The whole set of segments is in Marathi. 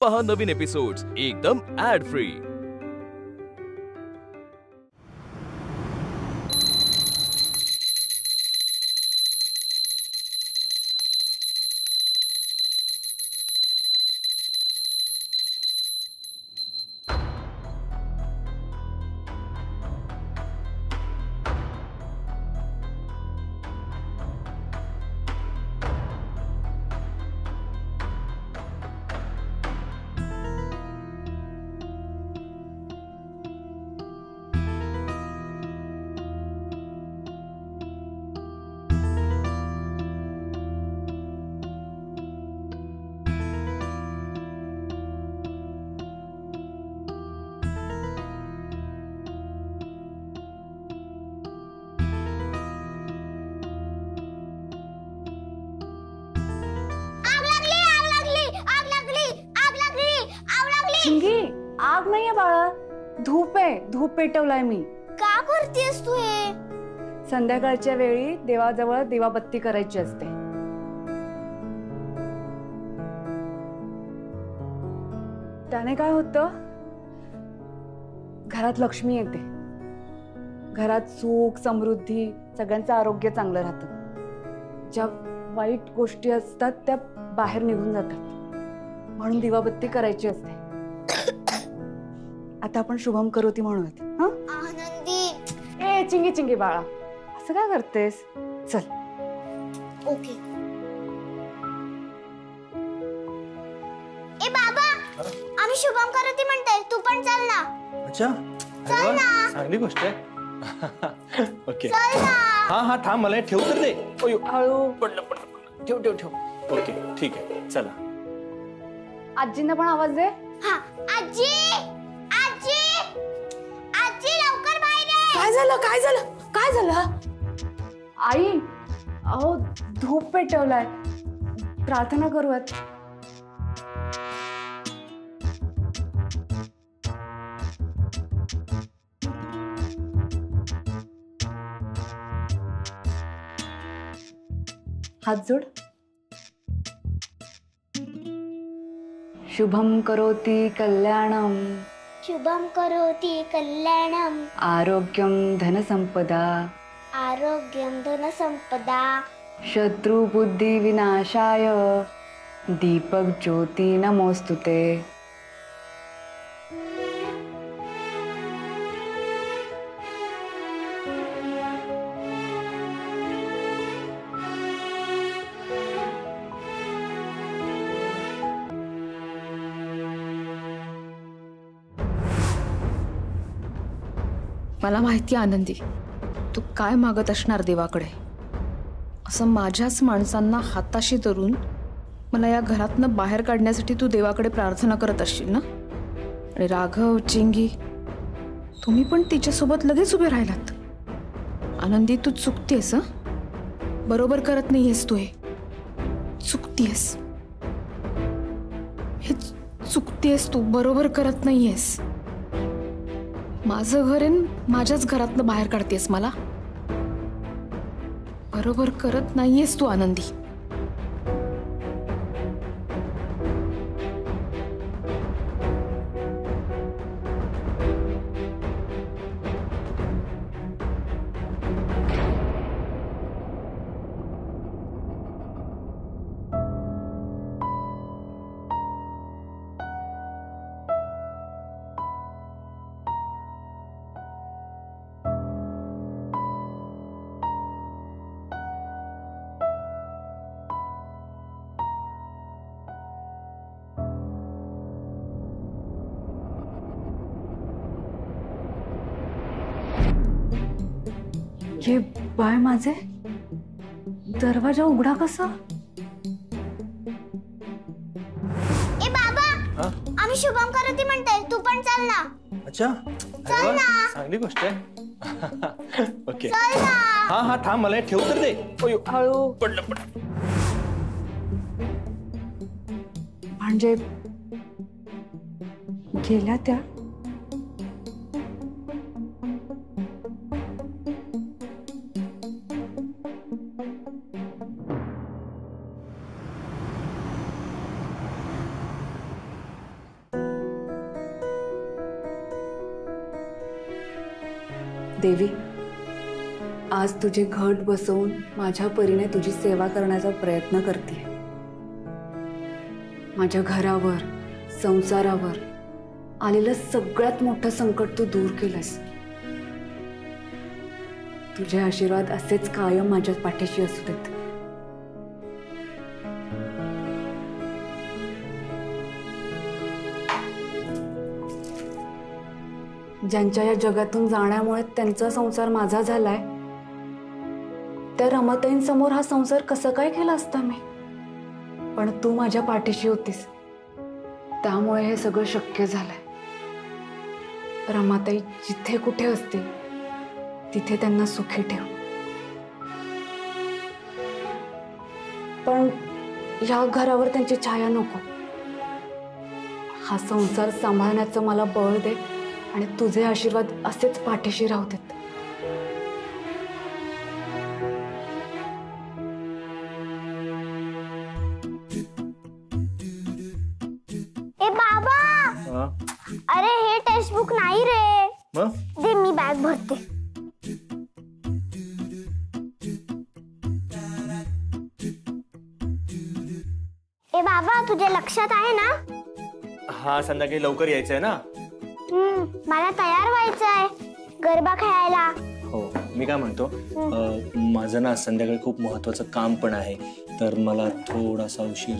पहा नवीन एपिसोड्स एकदम ऍड फ्री। आग नाहीये बाळा, धूप आहे. धूप पेटवलाय मी. का करतेस तू हे? संध्याकाळच्या वेळी देवाजवळ दिवाबत्ती करायची असते. त्याने काय होतं, घरात लक्ष्मी येते, घरात सुख समृद्धी, सगळ्यांचं आरोग्य चांगलं राहतं. ज्या वाईट गोष्टी असतात त्या बाहेर निघून जातात, म्हणून दिवाबत्ती करायची असते. आता आपण शुभम करोती म्हणूयात. हं? आनंदी. ए चिंगी चिंगी बाळा, असं काय करतेस? चल. ओके. ए बाबा, आम्ही शुभम करोती म्हणतोय, तू पण चल ना. अच्छा, चल ना. चांगली गोष्ट आहे. ओके. चल ना. हा हा थांब, मला ठेव तर दे. हळू. पडलं. ठेव ठेव ठेव. ओके ठीक आहे, चला. आजींना पण आवाज दे. हा. आजी, आजी, आजी लवकर बाहेर ये. काय झालं? काय झालं? काय झालं? आई, अहो धूप पेटवलाय, प्रार्थना करूयात. हात जोड. शुभम करोति कल्याणम. शुभम करोति कल्याणम. आरोग्यम धनसंपदा. आरोग्यम धनसंपदा. शत्रु बुद्धि विनाशाय. दीपक ज्योति नमोस्तुते. मला माहिती आनंदी, तू काय मागत असणार देवाकडे. असं माझ्याच माणसांना हाताशी धरून मला या घरातनं बाहेर काढण्यासाठी तू देवाकडे प्रार्थना करत असशील ना. आणि राघव, चिंगी, तुम्ही पण तिच्यासोबत लगेच उभे राहिलात. आनंदी, तू चुकतेस. बरोबर करत नाहीयेस तू. हे चुकतेस. हे चुकतेस तू. बरोबर करत नाहीयेस. माझं घर आहे, माझ्याच घरातनं बाहेर काढतेस मला. बरोबर करत नाहीयेस तू आनंदी. हे बाय माझे, दरवाजा उघडा कसा? ए बाबा, आम्ही शुभम करोती म्हणतोय, तू पण चल ना. अच्छा, चल ना. चांगली गोष्ट आहे. ओके. चल ना. हा हा थांब, मला ठेव तर दे. हळू. पडलं. म्हणजे गेल्या त्या? देवी, आज तुझे घट बसवून माझ्या परीने तुझी सेवा करण्याचा प्रयत्न करते. माझ्या घरावर, संसारावर आलेलं सगळ्यात मोठं संकट तू दूर केलंस. तुझे आशीर्वाद असेच कायम माझ्या पाठीशी असू देत. ज्यांच्या या जगातून जाण्यामुळे त्यांचा संसार माझा झालाय, त्या रमाताईंसमोर हा संसार कसं काय केला असता मी. पण तू माझ्या पाठीशी होतीस, त्यामुळे हे सगळं शक्य झालंय. रमाताई जिथे कुठे असतील तिथे त्यांना सुखी ठेव. पण या घरावर त्यांची छाया नको. हा संसार सांभाळण्याचं मला बळ दे आणि तुझे आशीर्वाद असेच पाठीशी राहू देत. ए बाबा, अरे हे टेक्स्ट बुक नाही रे. दे, मी बॅग भरते. ए बाबा, तुझ्या लक्षात आहे ना? हा, संध्याकाळी लवकर यायचंय ना. मला तयार व्हायचंय गरबा खेळायला. हो, मी काय म्हणतो, माझं ना संध्याकाळी खूप महत्वाचं काम पण आहे, तर मला थोडासा उशीर.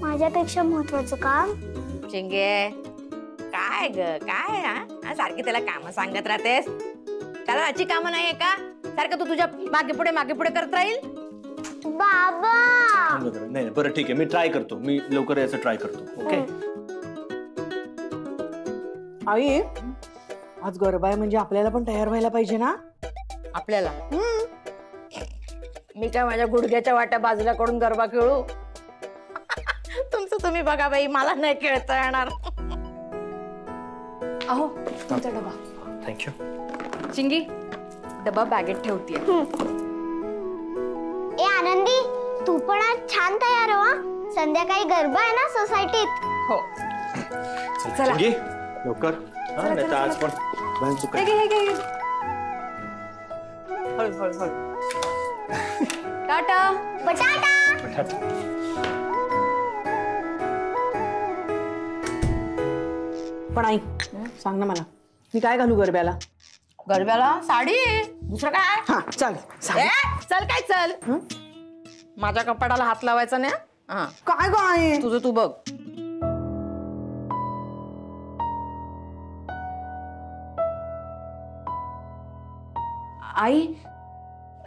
माझ्यापेक्षा महत्वाचं काम? चिंगे, काय ग काय? हा सारखी त्याला काम सांगत राहतेस. त्याला आजची कामं नाहीये का? सारखं तू तुझ्या मागे पुढे करत राहील. बाबा, नाही, बरं ठीक आहे, मी ट्राय करतो. मी लवकर यायचं ट्राय करतो. ओके. आई, आज गरबा आहे म्हणजे आपल्याला पण तयार व्हायला पाहिजे ना. आपल्याला मी काय माझ्या गुडघ्याच्या वाट्या बाजूला कडून गरबा खेळू? तुमचं तुम्ही बघा बाई, मला नाही खेळता येणार. अहो, तुमचा डबा. थँक्यू. चिंगी, डबा बॅगेत ठेवतीये. ए आनंदी, तू पण आज छान तयार हो. संध्याकाळी गरबा आहे ना सोसायटीत. हो. चला लवकर. नाही तर आज पण बहीण चुका. हळू. टाटा. बटाटा. पण आई, सांग ना मला, मी काय घालू गरब्याला? गरब्याला साडी, दुसरं काय? हा, चल. ए, चल काय चल. माझ्या कपाडाला हात लावायचा नाही. हा, काय काय तुझं तू बघ. आई,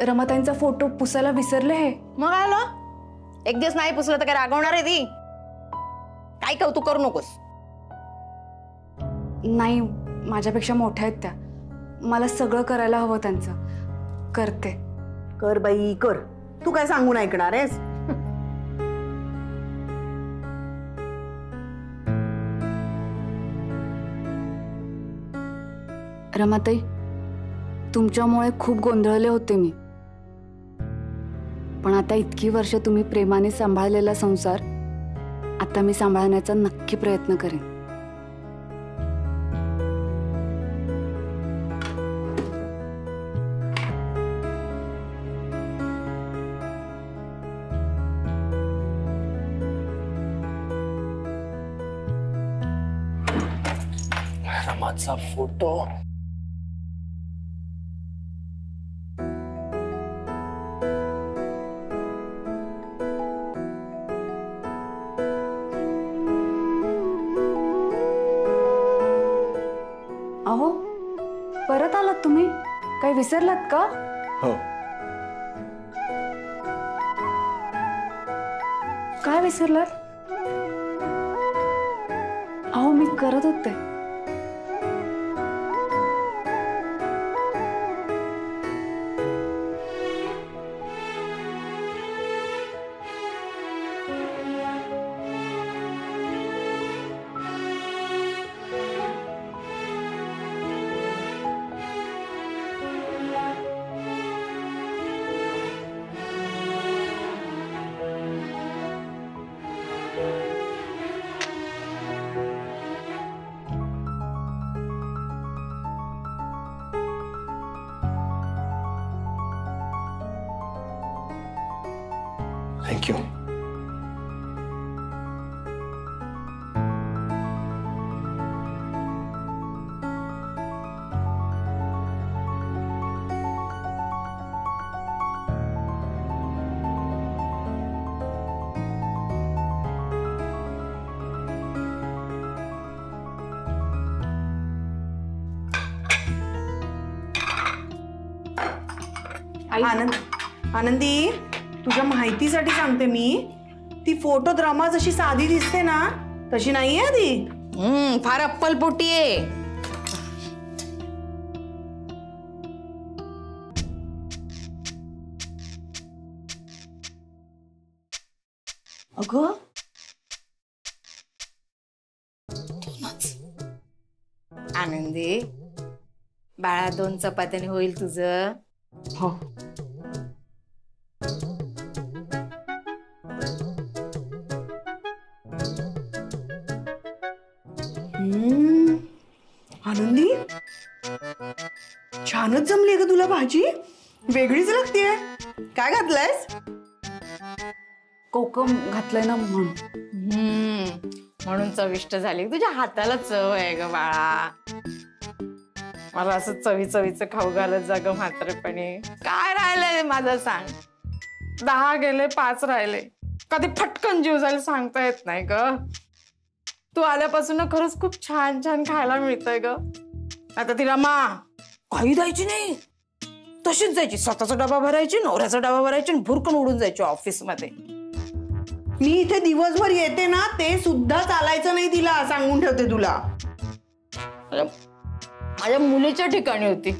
रमाताईंचा फोटो पुसायला विसरले हे. मग आलं, एक दिवस नाही पुसलं तर काय रागवणार आहे ती? काय कौतुक करू नकोस. नाही, माझ्यापेक्षा मोठ्या आहेत त्या. मला सगळं करायला हवं त्यांचं. करते. कर बाई कर. तू काय सांगून ऐकणार आहेस? रमाताई, तुमच्यामुळे खूप गोंधळले होते मी. पण आता इतकी वर्ष तुम्ही प्रेमाने सांभाळलेला संसार आता मी सांभाळण्याचा नक्की प्रयत्न करेन. रमाचा फोटो. अहो, परत आलात तुम्ही? काही विसरलात का? हो. काय विसरलात? अहो, मी करत होते. आनंदी, तुझ्या माहितीसाठी सांगते मी, ती फोटोत रमा जशी साधी दिसते ना तशी नाहीये ती. फार अप्पलपोटी आहे. अगं आनंदी, बाळा 2 चपात्याने होईल तुझं. हो. आनंदी, छानच जमली ग तुला भाजी, वेगळीच लागतेय. काय घातलंयस? कोकम घातलंय ना म्हणून. म्हणून चविष्ट झाली. तुझ्या हाताला चव आहे ग बाळा. मला असं चवीचं खाऊ घालत जा ग म्हातारपणी. काय राहिलंय माझं सांग? 10 गेले 5 राहिले. कधी फटकन जीव जायला सांगता येत नाही ग. तू आल्यापासून खरंच खूप छान छान खायला मिळतंय ग. आता तिला काही द्यायची नाही, तशीच जायची. स्वतःचा डबा भरायची, नवऱ्याचा डबा भरायची आणि भुरकन उडून जायची ऑफिस मध्ये. मी इथे दिवसभर येते ना, ते सुद्धा चालायचं नाही तिला, सांगून ठेवते तुला. माझ्या मुलीच्या ठिकाणी होती,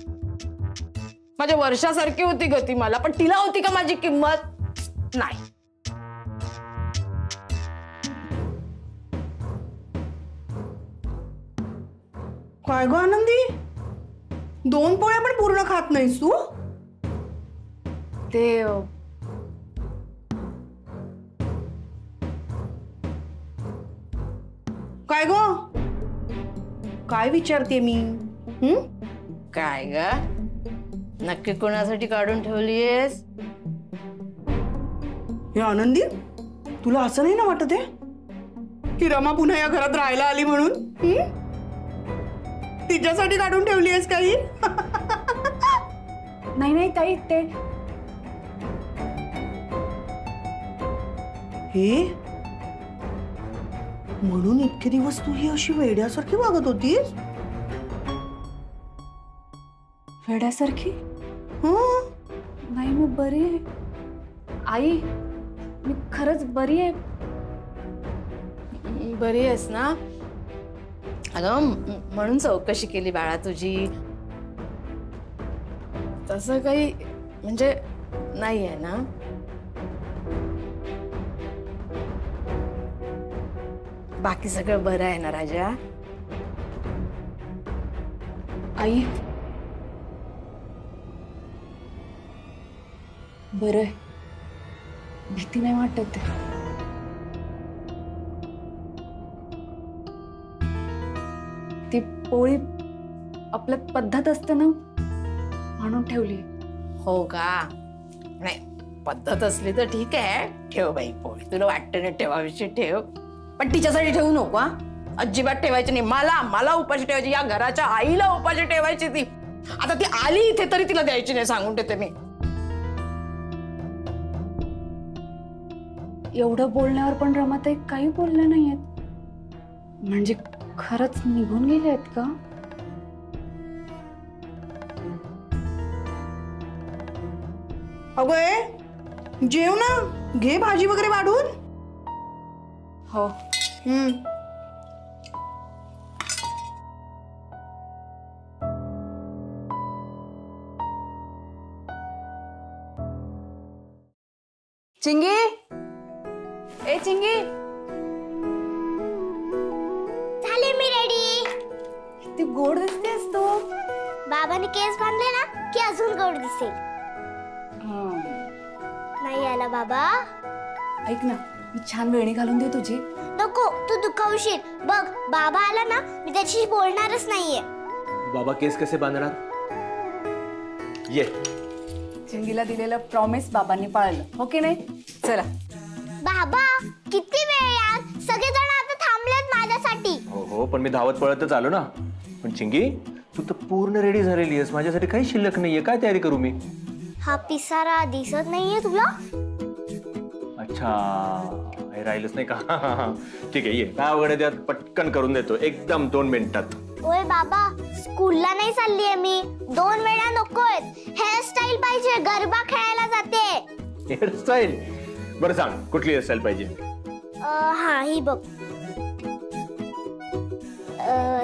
माझ्या वर्षासारखी होती ग ती मला. पण तिला होती का माझी किंमत? नाही. काय ग आनंदी, 2 पोळ्या पण पूर्ण खात नाहीस तू? ते काय ग, काय विचारते मी? काय ग, नक्की कोणासाठी काढून ठेवलीयस? हे आनंदी, तुला असं नाही ना वाटत आहे की रमा पुन्हा या घरात राहायला आली म्हणून? तिच्यासाठी काढून ठेवली आहेस काही? नाही नाही ताई, ते हे म्हणून इतके दिवस तू ही अशी वेड्यासारखी वागत होतीस? वेड्यासारखी? नाही, मी बरी आहे आई. मी खरंच बरी आहे. बरी आहेस ना? अगं म्हणून चौकशी केली बाळा तुझी. तसं काही म्हणजे नाही आहे ना? बाकी सगळं बरं आहे ना राजा? आई बरं आहे, भीती नाही वाटत आहे. ती पोळी आपल्यात पद्धत असते ना म्हणून ठेवली. हो का? नाही, पद्धत असली तर ठीक आहे, ठेव बाई पोळी. तुला वाटतं ना ठेवावीशी ठेव, पण तिच्यासाठी ठेवू नको. अजिबात ठेवायची नाही. मला उपाशी ठेवायची, या घराच्या आईला उपाशी ठेवायची ती. आता ती आली इथे तरी तिला द्यायची नाही, सांगून देते मी. एवढं बोलण्यावर पण रमाताई काही बोलल्या नाहीयेत. म्हणजे खरंच निघून गेले आहेत का? अगं जेव ना, घे भाजी वगैरे वाढून. हो. चिंगी, ए चिंगी, झाले मी रेडी. ती गोड दिसतेस तू. बाबाने केस बांधले ना की अजून गोड दिसेल. नाही आला बाबा? ऐक ना, मी छान वेणी घालून दे तुझी. नको, तू दुखावशील. बघ, बाबा आला ना मी त्याच्याशी बोलणारच नाहीये. बाबा केस कसे बांधणार? ये. चिंगीला दिलेलं प्रॉमिस बाबांनी पाळलं, हो की नाही? चला. बाबा किती वेळ यार, सगळेजण आता थांबलेत माझ्यासाठी. हो, पण मी धावत पळतच आलो ना. पण चिंगी, तू तर पूर्ण रेडी झालेली आहेस, माझ्यासाठी काही शिल्लक नाहीये. काय तयारी करू मी? हा पिसारा दिसत नाहीये तुला? अच्छा, हे राहिलंच नाही का? ठीक आहे, ये. काय अवघड आहे त्यात, पटकन करून देतो एकदम 2 मिनिटात. ओय बाबा, स्कूलला नाही चाललीये मी. 2 वेळा नकोय. हेअरस्टाईल पाहिजे, गरबा खेळायला जाते. हेअरस्टाईल? बरं सांग, कुठली हेअरस्टाईल पाहिजे? हा, ही बघ.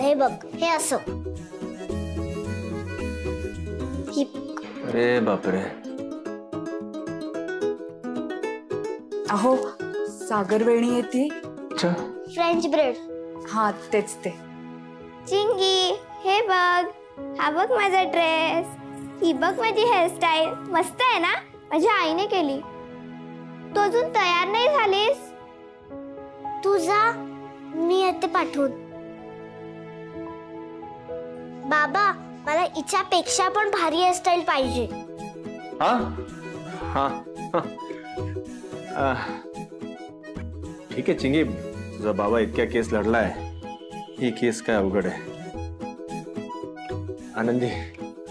हे बघ, हे असं. ही. अरे बापरे. अहो, सागर वेणी येते. French bread. हा, तेच ते. चिंगी, हे बघ. हा बघ माझा ड्रेस. ही बघ माझी हेअरस्टाईल. मस्त आहे ना? माझ्या आईने केली. तू अजून तयार नाही झालीस? तू जा, मी येते पाठवून. बाबा, मला हिच्यापेक्षा पण भारी हेअरस्टाईल पाहिजे. हा हा ठीक आहे चिंगी, तुझा बाबा इतक्या केस लढलाय, ही केस काय अवघड आहे. आनंदी,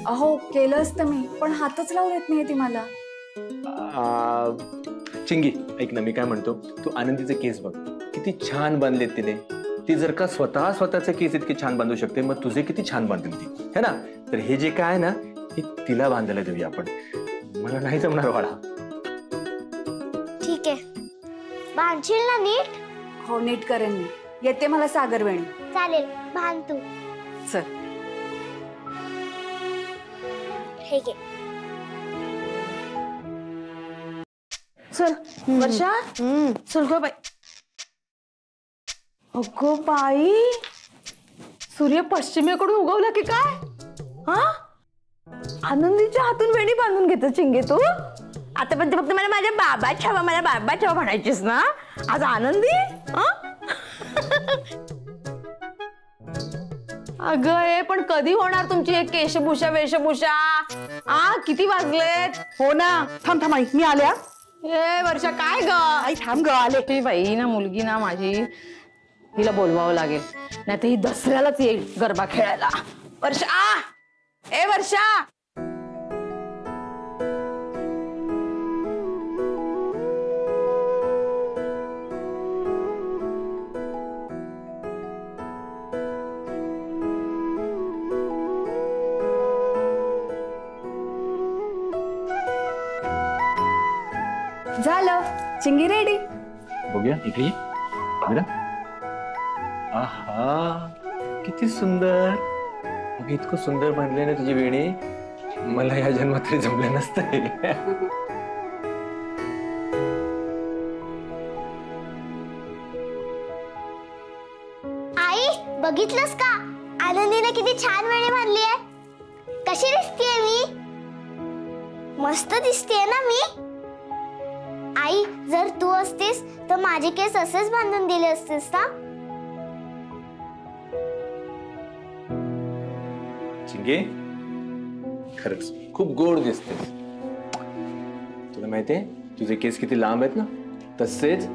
अहो केलं असतं मी, पण हातच लावून येत नाही ती मला. चिंगी ऐक ना, मी काय म्हणतो, तू आनंदीचे केस बघ, किती छान बांधलेत तिने. ती जर का स्वतःचे केस इतके छान बांधू शकते, मग तुझे किती छान बांधेल ती, है ना? तर हे जे काय ना, हे तिला बांधायला देऊया आपण. मला नाही जमणार बाळा. ठीक आहे, बांधशील ना नीट? हो, नीट करेन मी. येते मला सागर वेणी. चालेल, बांध तू. चल. हे घे. चल वर्षा, चल गो बाई. अगो बाई, सूर्य पश्चिमेकडून उगवला की काय? हा, आनंदीच्या हातून वेणी बांधून घेतो चिंगे तू. आता पण फक्त मला माझ्या बाबा छावा म्हणायचीस ना. आज आनंदी. अगं हे पण कधी होणार तुमची एक केशभूषा वेशभूषा? किती वाजलेत? हो ना, थांब आई, मी आल्या. ए वर्षा, काय ग? आई थांब ग, आले. ती बाई ना, मुलगी ना माझी, हिला बोलवावं लागेल, नाही तर ही दसऱ्यालाच येईल गरबा खेळायला. वर्षा, ए वर्षा. झालं, चिंगी रेडी. बघूया इकडे. आहा, किती सुंदर. अगं इतकं सुंदर बांधले ना तुझी वेणी, मला या जन्मात तरी जमलं नसतं. आई, बघितलंस का? आनंदीने किती छान वेणी बांधली आहे. कशी दिसतेय मी? मस्त दिसतेय ना मी? आई, जर तू असतीस तर माझे केस असेच बांधून दिले असतेस ना? चिंगे, खरंच खूप गोड दिसतेस. तुला माहितीये तुझे केस किती लांब आहेत ना, तसेच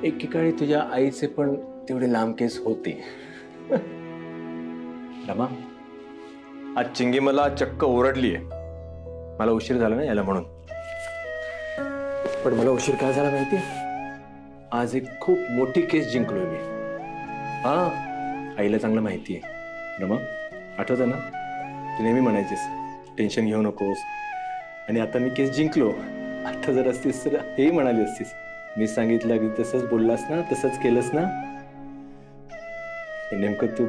एकेकाळी तुझ्या आईचे पण तेवढे लांब केस होते. रमा, आज चिंगी मला चक्क ओरडलीये. मला उशीर झाला ना याला म्हणून. पण मला उशीर का झाला माहितीये? आज एक खूप मोठी केस जिंकलोय मी. हा, आईला चांगलं माहितीये. रमा, आठवतं ना, तू नेहमी म्हणायचीस टेन्शन घेऊ नकोस, आणि आता मी केस जिंकलो. आता जर असतीस तर हेही म्हणाली असतीस, मी सांगितलं की तसंच बोललास ना, तसंच केलंस ना. नेमकं तू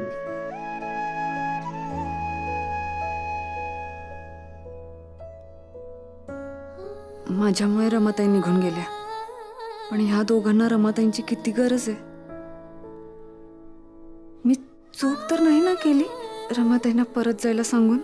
माझ्यामुळे रमाताई निघून गेल्या, पण ह्या दोघांना रमाताईंची किती गरज आहे. मी चूक तर नाही ना केली रमाताईंना परत जायला सांगून?